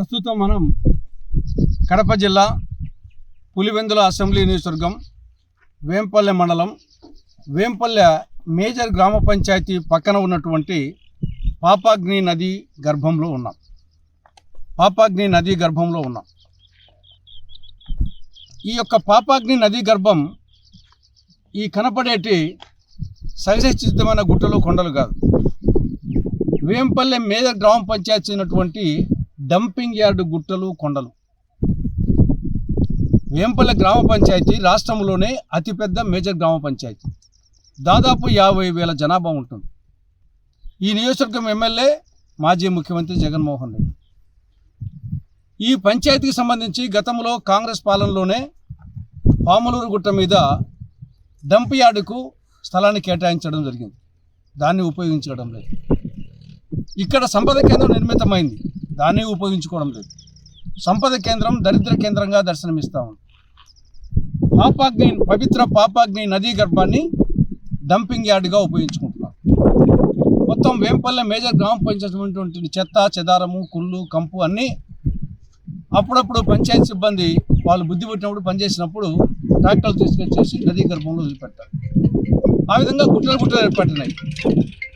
ప్రస్తుతం మనం కడప జిల్లా పులివెందుల అసెంబ్లీ నియోజకవర్గం వేంపల్లె మండలం వేంపల్లె మేజర్ గ్రామ పంచాయతీ పక్కన ఉన్నటువంటి పాపాగ్ని నది గర్భంలో ఉన్నాం. ఈ యొక్క పాపాగ్ని నది గర్భం ఈ కనపడేటి సహజసిద్ధమైన గుట్టలు కొండలు కాదు. వేంపల్లె మేజర్ గ్రామ పంచాయతీ అయినటువంటి డంపింగ్ యార్డు గుట్టలు కొండలు. వేంపల్లె గ్రామ పంచాయతీ రాష్ట్రంలోనే అతిపెద్ద మేజర్ గ్రామ పంచాయతీ. దాదాపు 50,000 జనాభా ఉంటుంది. ఈ నియోజకవర్గం ఎమ్మెల్యే మాజీ ముఖ్యమంత్రి జగన్మోహన్ రెడ్డి. ఈ పంచాయతీకి సంబంధించి గతంలో కాంగ్రెస్ పాలనలోనే పాములూరు గుట్ట మీద డంప్ యార్డుకు స్థలాన్ని కేటాయించడం జరిగింది. దాన్ని ఉపయోగించడం లేదు. ఇక్కడ సంపద కేంద్రం నిర్మితమైంది, దాన్ని ఉపయోగించుకోవడం లేదు. సంపద కేంద్రం దరిద్ర కేంద్రంగా దర్శనమిస్తూ ఉంది. పవిత్ర పాపాగ్ని నదీ గర్భాన్ని డంపింగ్ యార్డుగా ఉపయోగించుకుంటున్నారు. మొత్తం వేంపల్లె మేజర్ గ్రామ పంచాయతీ ఉన్నటువంటి చెత్త చెదారము కుళ్ళు కంపు అన్నీ అప్పుడప్పుడు పంచాయతీ సిబ్బంది వాళ్ళు బుద్ధి పుట్టినప్పుడు పనిచేసినప్పుడు ట్రాక్టర్లు తీసుకొచ్చేసి నదీ గర్భంలో వదిలిపెట్టారు. ఆ విధంగా గుట్టలు ఏర్పడినాయి.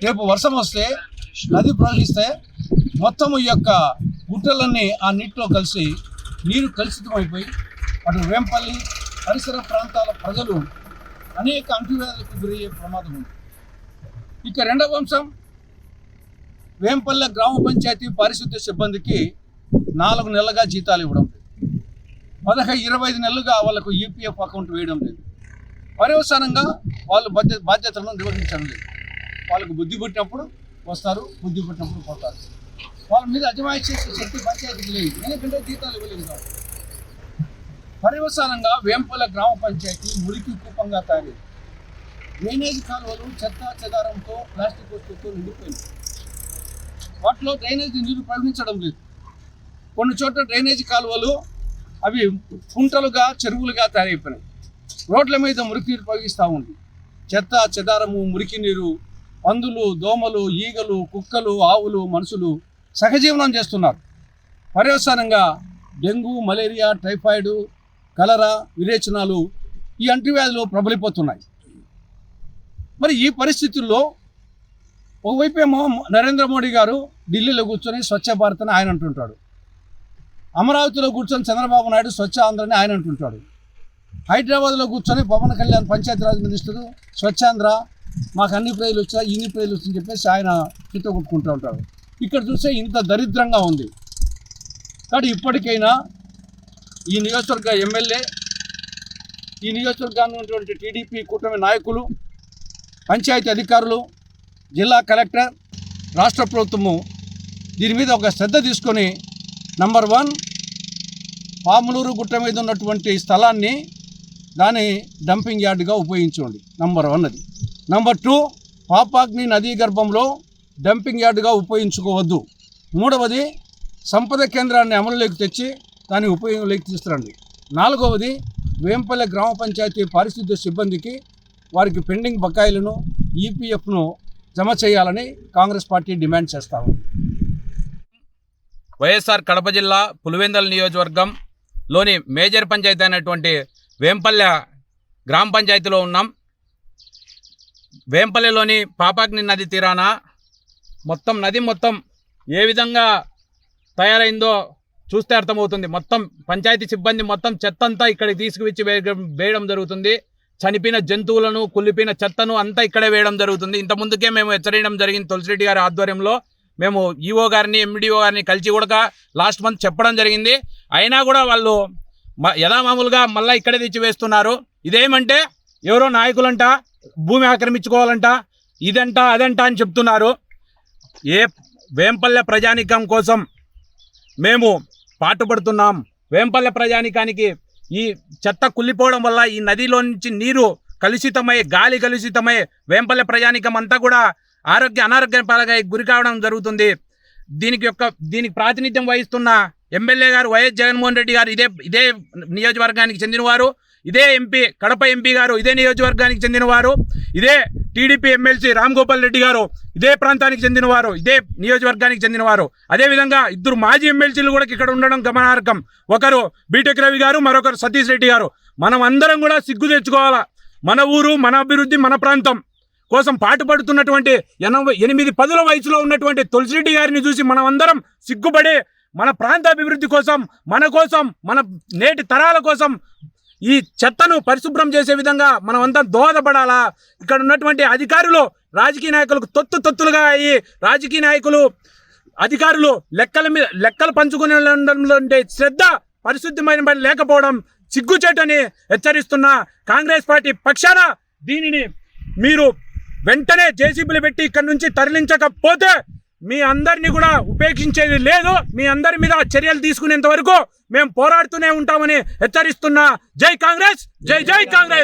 రేపు వర్షం వస్తే నది ప్రవహిస్తే మొత్తం ఈ యొక్క గుట్టలన్నీ ఆ నీటిలో కలిసి నీరు కలుషితమైపోయి అటు వేంపల్లి పరిసర ప్రాంతాల ప్రజలు అనేక అంటువ్యాధులకు గురయ్యే ప్రమాదం ఉంది. ఇక రెండవ అంశం, వేంపల్లె గ్రామ పంచాయతీ పారిశుద్ధ్య సిబ్బందికి 4 నెలలుగా జీతాలు ఇవ్వడం లేదు. 25 నెలలుగా వాళ్ళకు ఈపీఎఫ్ అకౌంట్ వేయడం లేదు. పర్యవసానంగా వాళ్ళు బాధ్యతలను నిర్వహించడం లేదు. వాళ్ళకు బుద్ధి పుట్టినప్పుడు వస్తారు, బుద్ధి పుట్టినప్పుడు పోతారు. వాళ్ళ మీద అజమాయిషీ చేసే శక్తి పంచాయతీకి లేదు, ఎందుకంటే జీతాలు ఇవ్వలేదు కాబట్టి. పర్యవసానంగా వేంపల్లె గ్రామ పంచాయతీ మురికి కూపంగా తయారైంది. డ్రైనేజ్ కాలువలు చెత్త చెదారంతో ప్లాస్టిక్ వస్తువులతో నిండిపోయింది. వాటిలో డ్రైనేజ్ నీరు ప్రవహించడం లేదు. కొన్ని చోట్ల డ్రైనేజీ కాలువలు అవి కుంటలుగా చెరువులుగా తయారైపోయినాయి. రోడ్ల మీద మురికి నీరు ప్రవహిస్తూ ఉంది. చెత్త చెదారము మురికి నీరు పందులు దోమలు ఈగలు కుక్కలు ఆవులు మనుషులు సహజీవనం చేస్తున్నారు. పర్యవసానంగా డెంగ్యూ మలేరియా టైఫాయిడ్ కలరా విరేచనాలు ఈ అంటువ్యాధులు ప్రబలిపోతున్నాయి. మరి ఈ పరిస్థితుల్లో ఒకవైపేమో నరేంద్ర మోడీ గారు ఢిల్లీలో కూర్చొని స్వచ్ఛ భారత్ అని ఆయన అంటుంటాడు. అమరావతిలో కూర్చొని చంద్రబాబు నాయుడు స్వచ్ఛ ఆంధ్రని ఆయన అంటుంటాడు. హైదరాబాద్లో కూర్చొని పవన్ కళ్యాణ్ పంచాయతీరాజ్ మినిస్టరు స్వచ్ఛాంధ్ర మాకు అన్ని ప్రజలు వచ్చాయి ఇన్ని ప్రజలు వచ్చని చెప్పేసి ఆయన చిత్త కొట్టుకుంటూ ఉంటాడు. ఇక్కడ చూస్తే ఇంత దరిద్రంగా ఉంది. కాబట్టి ఇప్పటికైనా ఈ నియోజకవర్గ ఎమ్మెల్యే, ఈ నియోజకవర్గాన్ని ఉన్నటువంటి టీడీపీ కూటమి నాయకులు, పంచాయతీ అధికారులు, జిల్లా కలెక్టర్, రాష్ట్ర ప్రభుత్వము దీని మీద ఒక శ్రద్ధ తీసుకొని నంబర్ 1 పాములూరు గుట్ట మీద ఉన్నటువంటి స్థలాన్ని దాని డంపింగ్ యార్డుగా ఉపయోగించండి. నంబర్ 1 అది. నంబర్ 2 పాపాగ్ని నదీ గర్భంలో డంపింగ్ యార్డుగా ఉపయోగించుకోవద్దు. 3వది సంపద కేంద్రాన్ని అమలులోకి తెచ్చి దాని ఉపయోగంలోకి తీసుకురండి. 4వది వేంపల్లె గ్రామ పంచాయతీ పారిశుద్ధ్య సిబ్బందికి వారికి పెండింగ్ బకాయిలను ఈపీఎఫ్ను జమ చేయాలని కాంగ్రెస్ పార్టీ డిమాండ్ చేస్తా ఉంది. వైఎస్ఆర్ కడప జిల్లా పులివెందుల నియోజకవర్గంలోని మేజర్ పంచాయతీ అయినటువంటి వేంపల్లె గ్రామ పంచాయతీలో ఉన్నాం. వేంపల్లెలోని పాపాగ్ని నది తీరాన నది మొత్తం ఏ విధంగా తయారైందో చూస్తే అర్థమవుతుంది. మొత్తం పంచాయతీ సిబ్బంది మొత్తం చెత్త అంతా ఇక్కడికి తీసుకువచ్చి వేయడం జరుగుతుంది. చనిపోయిన జంతువులను కుళ్ళిపోయిన చెత్తను అంతా ఇక్కడే వేయడం జరుగుతుంది. ఇంతకుముందుకే మేము హెచ్చరించడం జరిగింది. తులసిరెడ్డి గారి ఆధ్వర్యంలో మేము ఈఓ గారిని ఎండిఓ గారిని కలిసి కూడా లాస్ట్ మంత్ చెప్పడం జరిగింది. అయినా కూడా వాళ్ళు యథామామూలుగా మళ్ళీ ఇక్కడే తెచ్చి వేస్తున్నారు. ఇదేమంటే ఎవరో నాయకులంట భూమి ఆక్రమించుకోవాలంట ఇదంట అదంట అని చెప్తున్నారు. వేంపల్లె ప్రజానీకం కోసం మేము పాటుపడుతున్నాం. వేంపల్లె ప్రజానీకానికి ఈ చెత్త కుళ్ళిపోవడం వల్ల ఈ నదిలో నుంచి నీరు కలుషితమై గాలి కలుషితమై వేంపల్లె ప్రజానీకం అంతా కూడా అనారోగ్య గురి కావడం జరుగుతుంది. దీనికి ప్రాతినిధ్యం వహిస్తున్న ఎమ్మెల్యే గారు వైఎస్ జగన్మోహన్ రెడ్డి గారు ఇదే నియోజకవర్గానికి చెందినవారు. ఇదే ఎంపీ కడప ఎంపీ గారు ఇదే నియోజకవర్గానికి చెందినవారు. ఇదే టీడీపీ ఎమ్మెల్సీ రామ్ గోపాల్ రెడ్డి గారు ఇదే ప్రాంతానికి చెందినవారు, ఇదే నియోజకవర్గానికి చెందినవారు. అదేవిధంగా ఇద్దరు మాజీ ఎమ్మెల్సీలు కూడా ఇక్కడ ఉండడం గమనార్హం. ఒకరు బీటెక్ రవి గారు, మరొకరు సతీష్ రెడ్డి గారు. మనం అందరం కూడా సిగ్గు తెచ్చుకోవాలా. మన ఊరు, మన అభివృద్ధి, మన ప్రాంతం కోసం పాటుపడుతున్నటువంటి 8-10 వయసులో ఉన్నటువంటి తులసిరెడ్డి గారిని చూసి మనం అందరం సిగ్గుపడి మన ప్రాంత అభివృద్ధి కోసం, మన నేటి తరాల కోసం ఈ చెత్తను పరిశుభ్రం చేసే విధంగా మనం అంతా దోహదపడాలా. ఇక్కడ ఉన్నటువంటి అధికారులు రాజకీయ నాయకులకు తొత్తులుగా అయ్యి రాజకీయ నాయకులు అధికారులు లెక్కలు పంచుకునే శ్రద్ధ పరిశుద్ధమైన లేకపోవడం సిగ్గుచేటని హెచ్చరిస్తున్న కాంగ్రెస్ పార్టీ పక్షాన దీనిని మీరు వెంటనే జేసీబీలు పెట్టి ఇక్కడి నుంచి తరలించకపోతే మీ అందరినీ కూడా ఉపేక్షించేది లేదు. మీ అందరి మీద చర్యలు తీసుకునేంత వరకు మేము పోరాడుతూనే ఉంటామని హెచ్చరిస్తున్నా. జై కాంగ్రెస్, జై జై కాంగ్రెస్.